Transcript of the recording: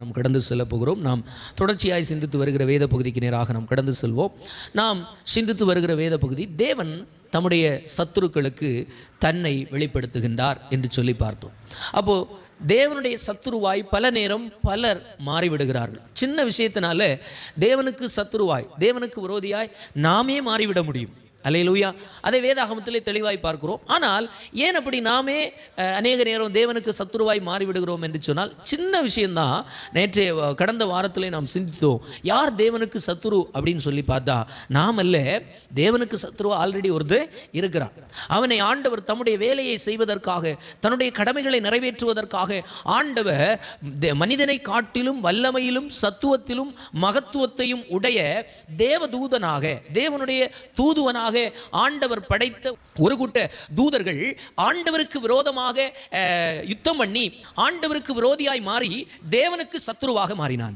நாம் கடந்து செல்ல போகிறோம். நாம் தொடர்ச்சியாய் சிந்தித்து வருகிற வேத பகுதிக்கு நேராக நாம் கடந்து செல்வோம். நாம் சிந்தித்து வருகிற வேத பகுதி, தேவன் தம்முடைய சத்துருக்களுக்கு தன்னை வெளிப்படுத்துகின்றார் என்று சொல்லி பார்த்தோம். அப்போ தேவனுடைய சத்துருவாய் பல நேரம் பலர் மாறிவிடுகிறார்கள். சின்ன விஷயத்தினால தேவனுக்கு சத்துருவாய், தேவனுக்கு விரோதியாய் நாமே மாறிவிட முடியும். அல்லேலூயா. அதை வேதாகமத்திலே தெளிவாய் பார்க்கிறோம். ஆனால் ஏன் அப்படி நாமே அநேக நேரம் தேவனுக்கு சத்துருவாய் மாறிவிடுகிறோம் என்று சொன்னால், சின்ன விஷயம்தான். நேற்றைய கடந்த வாரத்திலே நாம் சிந்தித்தோம், யார் தேவனுக்கு சத்துரு அப்படின்னு சொல்லி பார்த்தா நாம் அல்ல. தேவனுக்கு சத்துரு ஆல்ரெடி ஒருத்தர் இருக்கிறான். அவனை ஆண்டவர் தம்முடைய வேலையை செய்வதற்காக, தன்னுடைய கடமைகளை நிறைவேற்றுவதற்காக ஆண்டவர் மனிதனை காட்டிலும் வல்லமையிலும் சத்துவத்திலும் மகத்துவத்தையும் உடைய தேவதூதனாக, தேவனுடைய தூதுவனாக ஆண்டவர் படைத்த ஒரு கூட்ட தூதர்கள் ஆண்டவருக்கு விரோதமாக யுத்தம் பண்ணி ஆண்டவருக்கு விரோதியாய் மாறி தேவனுக்கு சத்துருவாக மாறினான்.